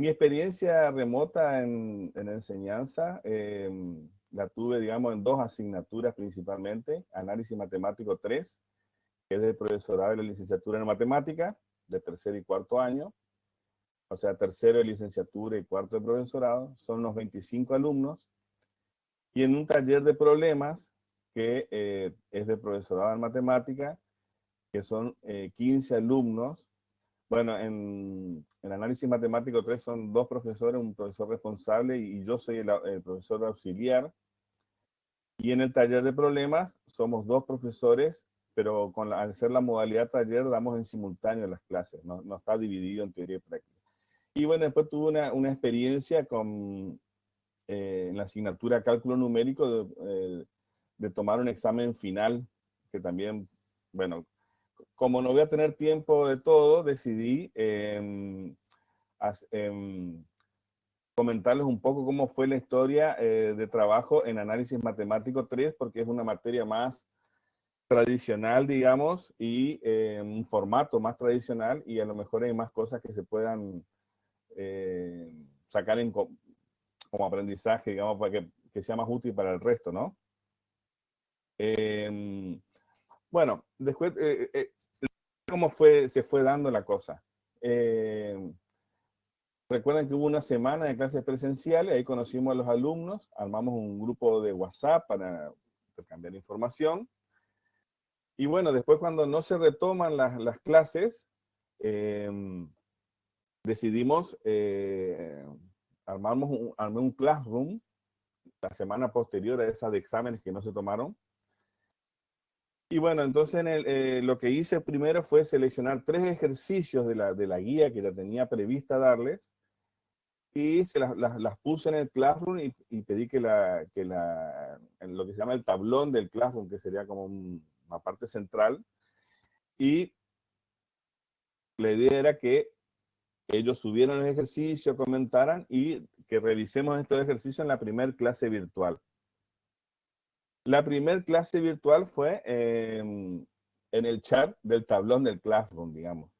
Mi experiencia remota en enseñanza la tuve, digamos, en dos asignaturas principalmente. Análisis matemático 3, que es del profesorado de la licenciatura en matemática, de tercer y cuarto año. O sea, tercero de licenciatura y cuarto de profesorado. Son unos 25 alumnos. Y en un taller de problemas, que es de profesorado en matemática, que son 15 alumnos. Bueno, en análisis matemático 3 son dos profesores, un profesor responsable y yo soy el profesor auxiliar. Y en el taller de problemas somos dos profesores, pero al ser la modalidad taller damos en simultáneo las clases, no está dividido en teoría y práctica. Y bueno, después tuve una experiencia en la asignatura cálculo numérico de tomar un examen final, que también, bueno, como no voy a tener tiempo de todo, decidí comentarles un poco cómo fue la historia de trabajo en análisis matemático 3, porque es una materia más tradicional, digamos, y un formato más tradicional, y a lo mejor hay más cosas que se puedan sacar como aprendizaje, digamos, para que sea más útil para el resto, ¿no? Bueno, después, ¿cómo se fue dando la cosa? Recuerden que hubo una semana de clases presenciales, ahí conocimos a los alumnos, armamos un grupo de WhatsApp para intercambiar información. Y bueno, después cuando no se retoman las clases, decidimos armar un classroom la semana posterior a esa de exámenes que no se tomaron. Y bueno, entonces lo que hice primero fue seleccionar 3 ejercicios de la guía que ya tenía prevista darles, y las puse en el Classroom y pedí en lo que se llama el tablón del Classroom, que sería como una parte central, y la idea era que ellos subieran el ejercicio, comentaran y que revisemos estos ejercicios en la primera clase virtual. La primera clase virtual fue en el chat del tablón del Classroom, digamos.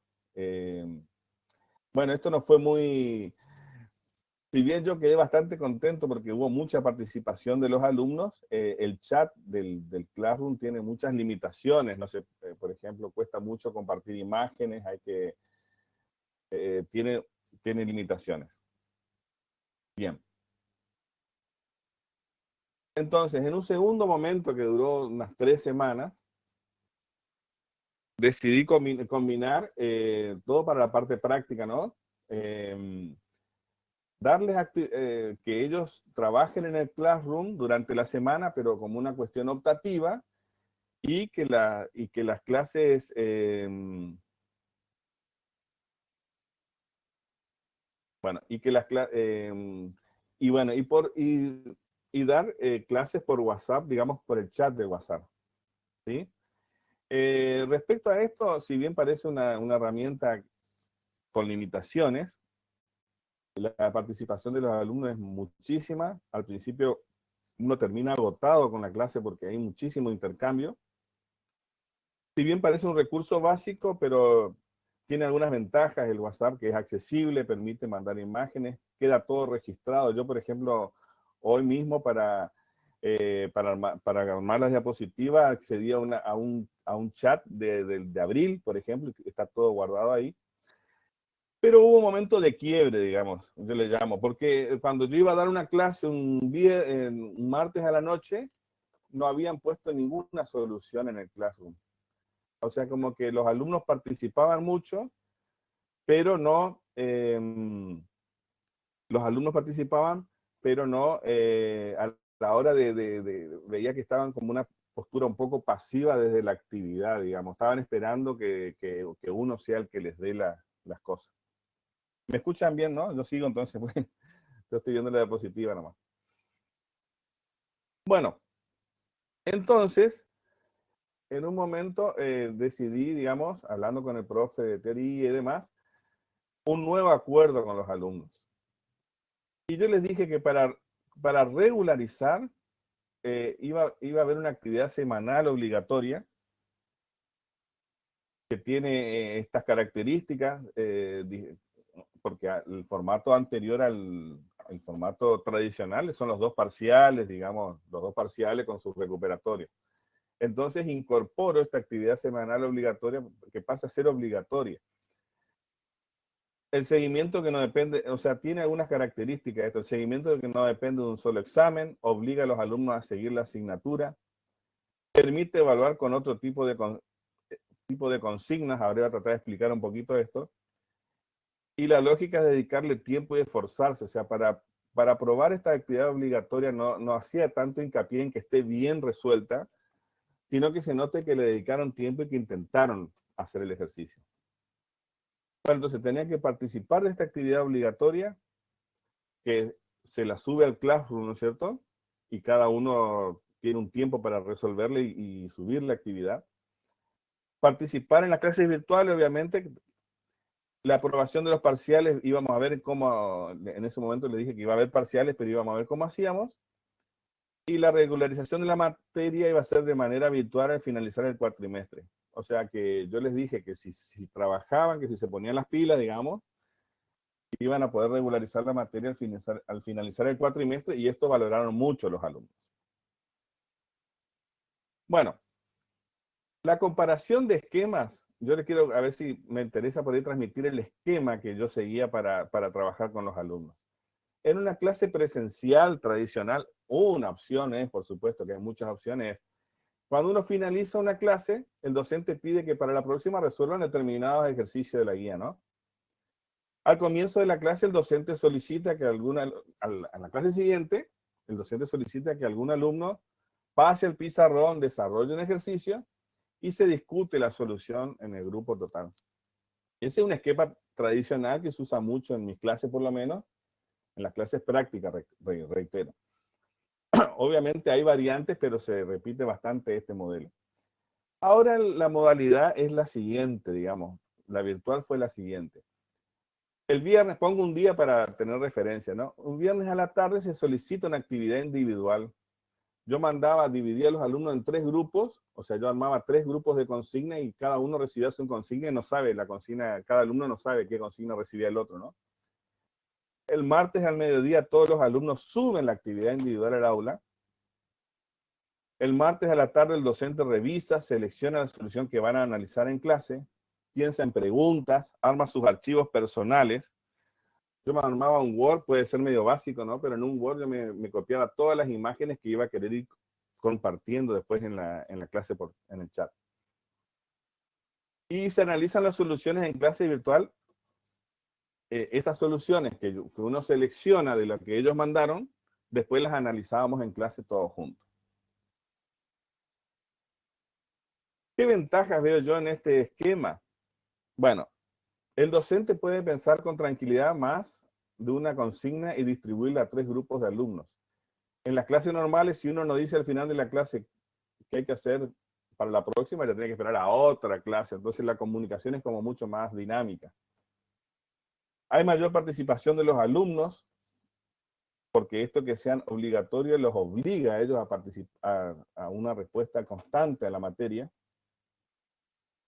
Bueno, esto no fue muy... Si bien yo quedé bastante contento porque hubo mucha participación de los alumnos, el chat del Classroom tiene muchas limitaciones. No sé, por ejemplo, cuesta mucho compartir imágenes, tiene limitaciones. Bien. Entonces, en un segundo momento que duró unas 3 semanas, decidí combinar todo para la parte práctica, ¿no? Darles que ellos trabajen en el Classroom durante la semana, pero como una cuestión optativa, y que las clases bueno, y que las y bueno, y dar clases por WhatsApp, digamos, por el chat de WhatsApp, ¿sí? Respecto a esto, si bien parece una herramienta con limitaciones, la participación de los alumnos es muchísima. Al principio uno termina agotado con la clase porque hay muchísimo intercambio. Si bien parece un recurso básico, pero tiene algunas ventajas el WhatsApp, que es accesible, permite mandar imágenes, queda todo registrado. Yo, por ejemplo, hoy mismo para armar las diapositivas accedí a un chat de abril, por ejemplo, está todo guardado ahí. Pero hubo un momento de quiebre, digamos, yo le llamo, porque cuando yo iba a dar una clase un martes a la noche, no habían puesto ninguna solución en el Classroom. O sea, como que los alumnos participaban mucho, pero no, los alumnos participaban, pero no, a la hora veía que estaban como una postura un poco pasiva desde la actividad, digamos. Estaban esperando que uno sea el que les dé las cosas. ¿Me escuchan bien, no? Yo sigo entonces, pues, yo estoy viendo la diapositiva nomás. Bueno, entonces, en un momento decidí, digamos, hablando con el profe de teoría y demás, un nuevo acuerdo con los alumnos. Y yo les dije que para regularizar iba a haber una actividad semanal obligatoria que tiene estas características. porque el formato anterior al formato tradicional son los dos parciales, digamos, los dos parciales con sus recuperatorios. Entonces incorporo esta actividad semanal obligatoria que pasa a ser obligatoria. El seguimiento que no depende, o sea, tiene algunas características esto. El seguimiento que no depende de un solo examen, obliga a los alumnos a seguir la asignatura, permite evaluar con otro tipo de consignas, ahora voy a tratar de explicar un poquito esto, y la lógica es dedicarle tiempo y esforzarse, o sea, para aprobar esta actividad obligatoria no hacía tanto hincapié en que esté bien resuelta, sino que se note que le dedicaron tiempo y que intentaron hacer el ejercicio. Bueno, entonces tenía que participar de esta actividad obligatoria, que se la sube al Classroom, ¿no es cierto? Y cada uno tiene un tiempo para resolverle y subir la actividad. Participar en las clases virtuales, obviamente, la aprobación de los parciales, íbamos a ver cómo, en ese momento le dije que iba a haber parciales, pero íbamos a ver cómo hacíamos. Y la regularización de la materia iba a ser de manera virtual al finalizar el cuatrimestre. O sea que yo les dije que si trabajaban, que si se ponían las pilas, digamos, iban a poder regularizar la materia al finalizar el cuatrimestre, y esto valoraron mucho los alumnos. Bueno, la comparación de esquemas, yo les quiero, a ver si me interesa poder transmitir el esquema que yo seguía para trabajar con los alumnos. En una clase presencial tradicional, una opción es, por supuesto que hay muchas opciones, cuando uno finaliza una clase, el docente pide que para la próxima resuelvan determinados ejercicios de la guía, ¿no? Al comienzo de la clase, el docente solicita que a la clase siguiente, el docente solicita que algún alumno pase el pizarrón, desarrolle un ejercicio y se discute la solución en el grupo total. Ese es un esquema tradicional que se usa mucho en mis clases, por lo menos, en las clases prácticas, reitero. Obviamente hay variantes, pero se repite bastante este modelo. Ahora la modalidad es la siguiente, digamos. La virtual fue la siguiente. El viernes, pongo un día para tener referencia, ¿no? Un viernes a la tarde se solicita una actividad individual. Yo dividía a los alumnos en 3 grupos, o sea, yo armaba 3 grupos de consigna y cada uno recibía su consigna y no sabe la consigna, cada alumno no sabe qué consigna recibía el otro, ¿no? El martes al mediodía todos los alumnos suben la actividad individual al aula. El martes a la tarde el docente revisa, selecciona la solución que van a analizar en clase, piensa en preguntas, arma sus archivos personales. Yo me armaba un Word, puede ser medio básico, ¿no? Pero en un Word yo me copiaba todas las imágenes que iba a querer ir compartiendo después en la clase en el chat. Y se analizan las soluciones en clase virtual. Esas soluciones que uno selecciona de lo que ellos mandaron, después las analizábamos en clase todos juntos. ¿Qué ventajas veo yo en este esquema? Bueno, el docente puede pensar con tranquilidad más de una consigna y distribuirla a 3 grupos de alumnos. En las clases normales, si uno no dice al final de la clase qué hay que hacer para la próxima, ya tiene que esperar a otra clase. Entonces la comunicación es como mucho más dinámica. Hay mayor participación de los alumnos, porque esto que sean obligatorios los obliga a ellos a participar, a una respuesta constante a la materia.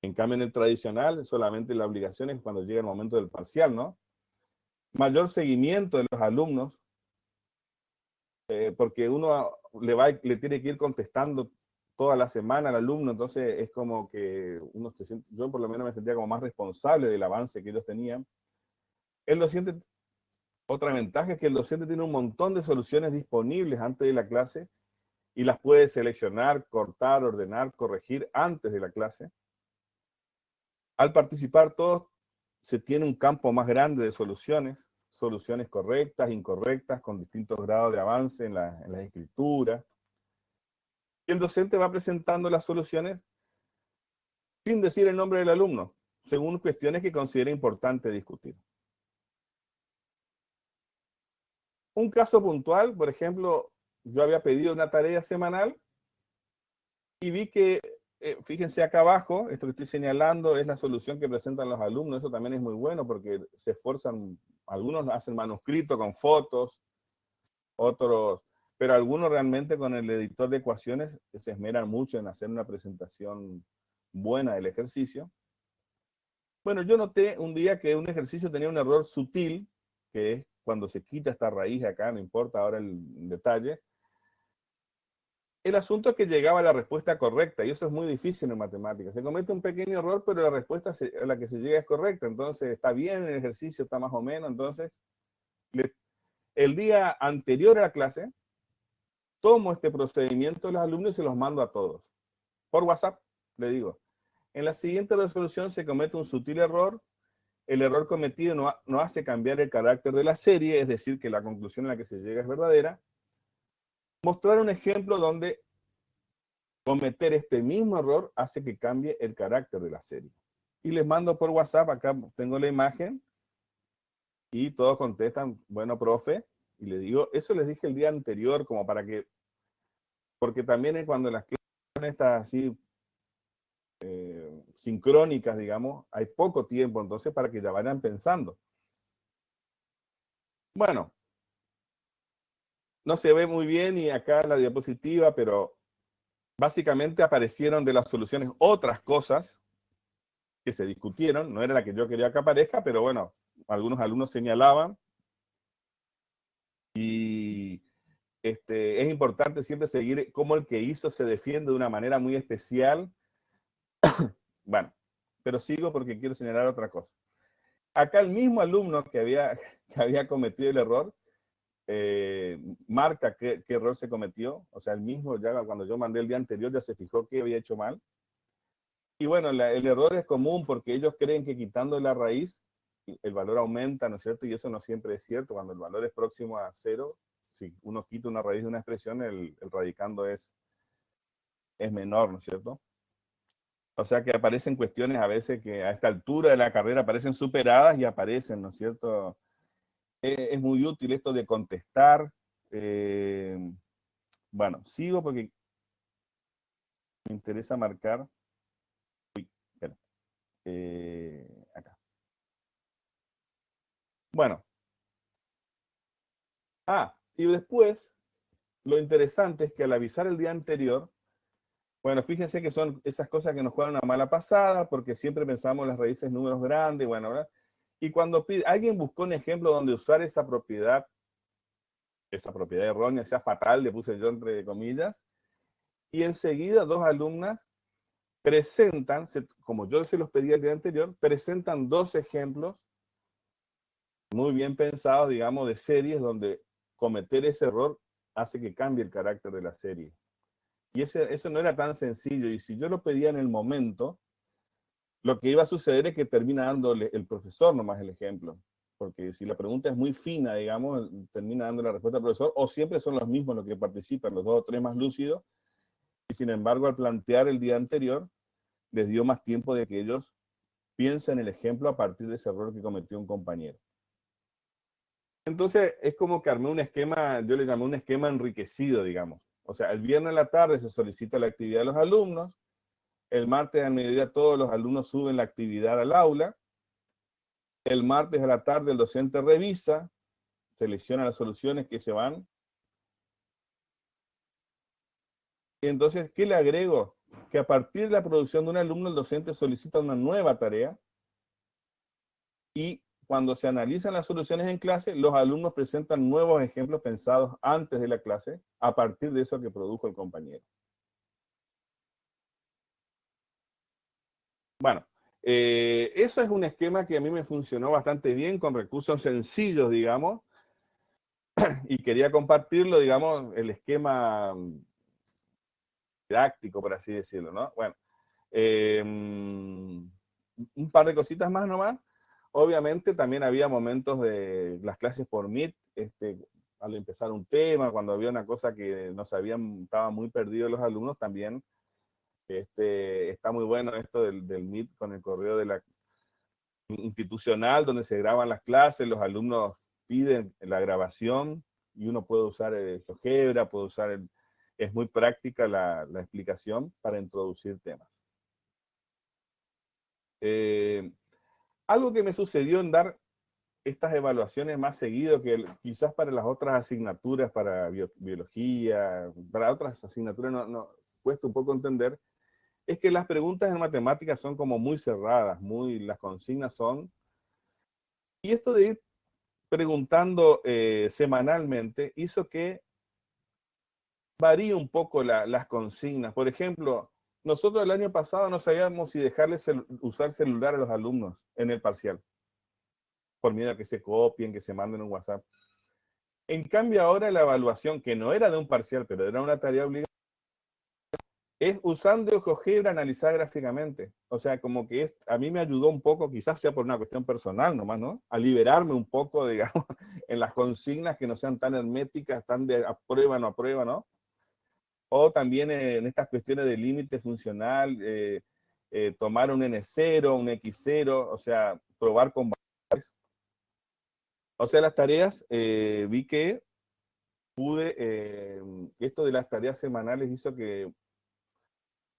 En cambio, en el tradicional, solamente la obligación es cuando llega el momento del parcial, ¿no? Mayor seguimiento de los alumnos, porque uno le tiene que ir contestando toda la semana al alumno, entonces es como que yo por lo menos me sentía como más responsable del avance que ellos tenían. El docente, otra ventaja es que el docente tiene un montón de soluciones disponibles antes de la clase y las puede seleccionar, cortar, ordenar, corregir antes de la clase. Al participar todos, se tiene un campo más grande de soluciones correctas, incorrectas, con distintos grados de avance en la escritura. Y el docente va presentando las soluciones sin decir el nombre del alumno, según cuestiones que considera importante discutir. Un caso puntual, por ejemplo, yo había pedido una tarea semanal y vi que, fíjense acá abajo, esto que estoy señalando es la solución que presentan los alumnos. Eso también es muy bueno porque se esfuerzan, algunos hacen manuscrito con fotos, otros, pero algunos realmente con el editor de ecuaciones se esmeran mucho en hacer una presentación buena del ejercicio. Bueno, yo noté un día que un ejercicio tenía un error sutil, que es cuando se quita esta raíz acá, no importa ahora el detalle. El asunto es que llegaba a la respuesta correcta, y eso es muy difícil en matemáticas. Se comete un pequeño error, pero la respuesta a la que se llega es correcta. Entonces, está bien el ejercicio, está más o menos. Entonces, el día anterior a la clase, tomo este procedimiento de los alumnos y se los mando a todos. Por WhatsApp, le digo. En la siguiente resolución se comete un sutil error. El error cometido no hace cambiar el carácter de la serie, es decir, que la conclusión a la que se llega es verdadera. Mostrar un ejemplo donde cometer este mismo error hace que cambie el carácter de la serie. Y les mando por WhatsApp, acá tengo la imagen, y todos contestan, bueno, profe, y les digo, eso les dije el día anterior, como para que, porque también es cuando las clases están así, sincrónicas, digamos, hay poco tiempo, entonces para que ya vayan pensando. Bueno, no se ve muy bien y acá en la diapositiva, pero básicamente aparecieron de las soluciones otras cosas que se discutieron, no era la que yo quería que aparezca, pero bueno, algunos alumnos señalaban, y es importante siempre seguir cómo el que hizo se defiende de una manera muy especial. Bueno, pero sigo porque quiero señalar otra cosa. Acá el mismo alumno que había cometido el error, marca qué error se cometió, o sea, el mismo ya cuando yo mandé el día anterior ya se fijó que había hecho mal. Y bueno, el error es común porque ellos creen que quitando la raíz el valor aumenta, ¿no es cierto? Y eso no siempre es cierto. Cuando el valor es próximo a cero, si uno quita una raíz de una expresión, el radicando es menor, ¿no es cierto? O sea que aparecen cuestiones a veces que a esta altura de la carrera aparecen superadas y aparecen, ¿no es cierto? Es muy útil esto de contestar. Bueno, sigo porque me interesa marcar. Espera, acá. Bueno. Y después, lo interesante es que al avisar el día anterior, bueno, fíjense que son esas cosas que nos juegan una mala pasada, porque siempre pensamos las raíces números grandes, bueno, ¿verdad? Y cuando alguien buscó un ejemplo donde usar esa propiedad errónea, sea fatal, le puse yo entre comillas, y enseguida dos alumnas presentan, como yo se los pedí el día anterior, presentan dos ejemplos muy bien pensados, digamos, de series donde cometer ese error hace que cambie el carácter de la serie. Y eso no era tan sencillo, y si yo lo pedía en el momento, lo que iba a suceder es que termina dándole el profesor nomás el ejemplo. Porque si la pregunta es muy fina, digamos, termina dando la respuesta al profesor, o siempre son los mismos los que participan, los dos o tres más lúcidos, y sin embargo, al plantear el día anterior, les dio más tiempo de que ellos piensen el ejemplo a partir de ese error que cometió un compañero. Entonces, es como que armé un esquema, yo le llamé un esquema enriquecido, digamos. O sea, el viernes en la tarde se solicita la actividad de los alumnos, el martes al mediodía todos los alumnos suben la actividad al aula, el martes a la tarde el docente revisa, selecciona las soluciones que se van. Y entonces, ¿qué le agrego? Que a partir de la producción de un alumno, el docente solicita una nueva tarea, y cuando se analizan las soluciones en clase, los alumnos presentan nuevos ejemplos pensados antes de la clase a partir de eso que produjo el compañero. Bueno, eso es un esquema que a mí me funcionó bastante bien con recursos sencillos, digamos, y quería compartirlo, digamos, el esquema didáctico, por así decirlo, ¿no? Bueno, un par de cositas más nomás. Obviamente también había momentos de las clases por Meet, al empezar un tema, cuando había una cosa que no sabían, estaban muy perdidos los alumnos, también está muy bueno esto del Meet con el correo de la institucional, donde se graban las clases, los alumnos piden la grabación y uno puede usar el GeoGebra, puede usar es muy práctica la explicación para introducir temas. Algo que me sucedió en dar estas evaluaciones más seguido que quizás para las otras asignaturas, para biología, para otras asignaturas no cuesta un poco entender, es que las preguntas en matemáticas son como muy cerradas, las consignas son... Y esto de ir preguntando semanalmente hizo que varíe un poco las consignas. Por ejemplo, nosotros el año pasado no sabíamos si dejarles usar celular a los alumnos en el parcial, por miedo a que se copien, que se manden un WhatsApp. En cambio ahora la evaluación, que no era de un parcial, pero era una tarea obligatoria, es usando GeoGebra analizar gráficamente. O sea, como que a mí me ayudó un poco, quizás sea por una cuestión personal nomás, ¿no? A liberarme un poco, digamos, en las consignas que no sean tan herméticas, tan de aprueba, no aprueba, ¿no? O también en estas cuestiones de límite funcional, tomar un N0, un X0, o sea, probar con variables. O sea, las tareas, vi que esto de las tareas semanales hizo que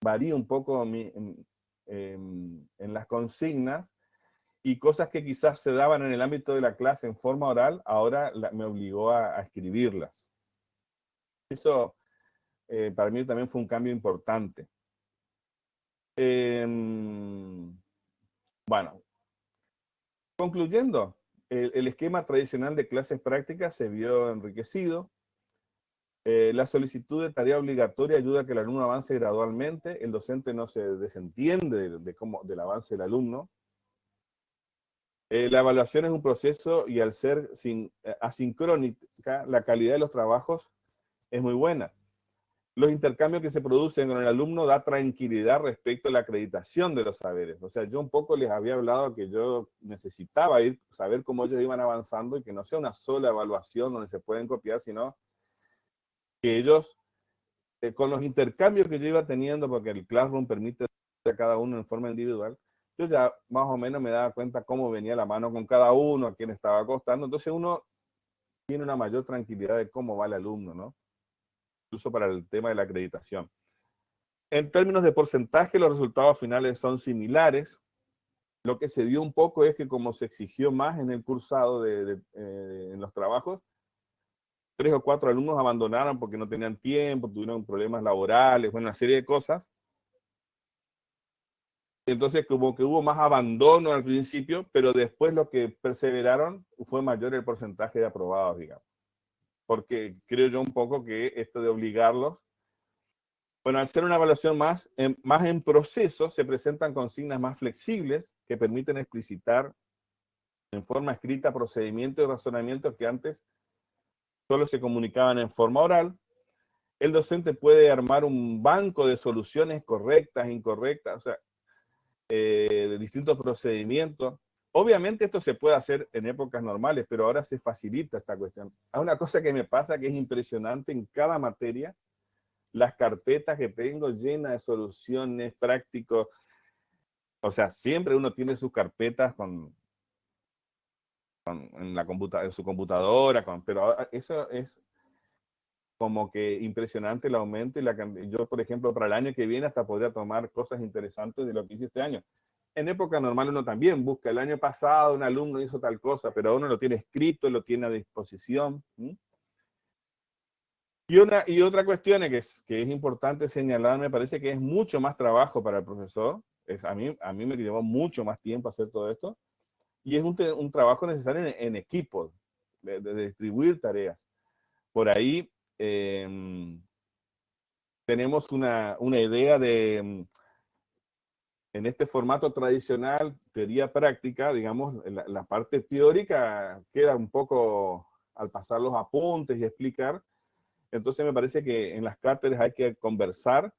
varía un poco en las consignas, y cosas que quizás se daban en el ámbito de la clase en forma oral, ahora me obligó a escribirlas. Eso para mí también fue un cambio importante. Bueno, concluyendo, el esquema tradicional de clases prácticas se vio enriquecido. La solicitud de tarea obligatoria ayuda a que el alumno avance gradualmente. El docente no se desentiende del avance del alumno. La evaluación es un proceso y al ser asincrónica, la calidad de los trabajos es muy buena. Los intercambios que se producen con el alumno da tranquilidad respecto a la acreditación de los saberes. O sea, yo un poco les había hablado que yo necesitaba saber cómo ellos iban avanzando y que no sea una sola evaluación donde se pueden copiar, sino que ellos, con los intercambios que yo iba teniendo, porque el Classroom permite a cada uno en forma individual, yo ya más o menos me daba cuenta cómo venía la mano con cada uno, a quién estaba costando. Entonces uno tiene una mayor tranquilidad de cómo va el alumno, ¿no? Incluso para el tema de la acreditación. En términos de porcentaje, los resultados finales son similares. Lo que se dio un poco es que como se exigió más en el cursado en los trabajos, 3 o 4 alumnos abandonaron porque no tenían tiempo, tuvieron problemas laborales, bueno, una serie de cosas. Entonces como que hubo más abandono al principio, pero después lo que perseveraron fue mayor el porcentaje de aprobados, digamos. Porque creo yo un poco que esto de obligarlos, bueno, al ser una evaluación más en proceso, se presentan consignas más flexibles que permiten explicitar en forma escrita procedimientos y razonamientos que antes solo se comunicaban en forma oral. El docente puede armar un banco de soluciones correctas, incorrectas, o sea, de distintos procedimientos. Obviamente esto se puede hacer en épocas normales, pero ahora se facilita esta cuestión. Hay una cosa que me pasa que es impresionante en cada materia, las carpetas que tengo llenas de soluciones, prácticos. O sea, siempre uno tiene sus carpetas en su computadora, pero eso es como que impresionante el aumento. Yo, por ejemplo, para el año que viene hasta podría tomar cosas interesantes de lo que hice este año. En época normal uno también busca, el año pasado un alumno hizo tal cosa, pero uno lo tiene escrito, lo tiene a disposición. Y otra cuestión que es importante señalar, me parece que es mucho más trabajo para el profesor. A mí me llevó mucho más tiempo hacer todo esto. Y es un trabajo necesario en equipo, de distribuir tareas. Por ahí tenemos una idea de, en este formato tradicional, teoría práctica, digamos, la parte teórica queda un poco al pasar los apuntes y explicar. Entonces me parece que en las cátedras hay que conversar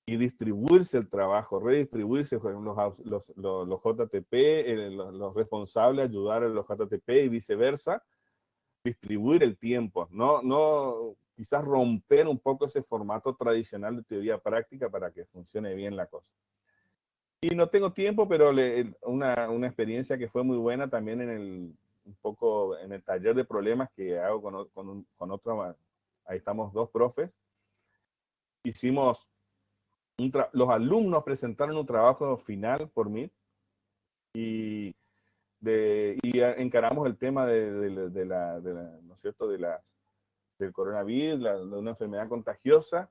y distribuirse el trabajo, redistribuirse los JTP, los responsables ayudar a los JTP y viceversa, distribuir el tiempo, no quizás romper un poco ese formato tradicional de teoría práctica para que funcione bien la cosa. Y no tengo tiempo, pero una experiencia que fue muy buena también un poco en el taller de problemas que hago con otro, ahí estamos 2 profes, hicimos los alumnos presentaron un trabajo final por mí y encaramos el tema ¿no es cierto?, del coronavirus, de una enfermedad contagiosa,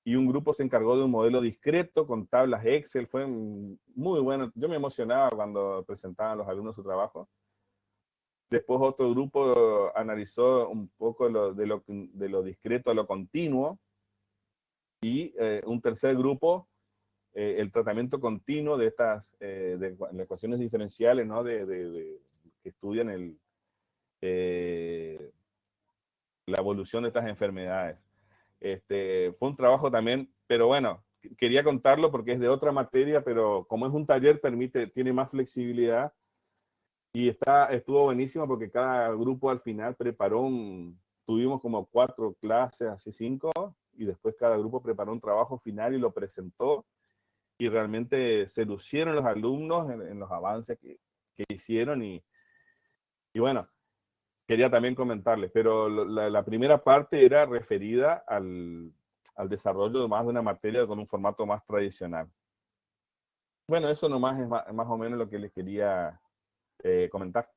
y un grupo se encargó de un modelo discreto con tablas Excel. Fue muy bueno. Yo me emocionaba cuando presentaban a los alumnos su trabajo. Después otro grupo analizó un poco de lo discreto a lo continuo, y un tercer grupo el tratamiento continuo de estas de ecuaciones diferenciales, ¿no? Que estudian la evolución de estas enfermedades. Fue un trabajo también, pero bueno, quería contarlo porque es de otra materia, pero como es un taller, tiene más flexibilidad, y estuvo buenísimo porque cada grupo al final tuvimos como 4 clases, así 5, y después cada grupo preparó un trabajo final y lo presentó, y realmente se lucieron los alumnos en los avances que hicieron, y bueno, quería también comentarles, pero la primera parte era referida al desarrollo de más de una materia con un formato más tradicional. Bueno, eso nomás es más o menos lo que les quería comentar.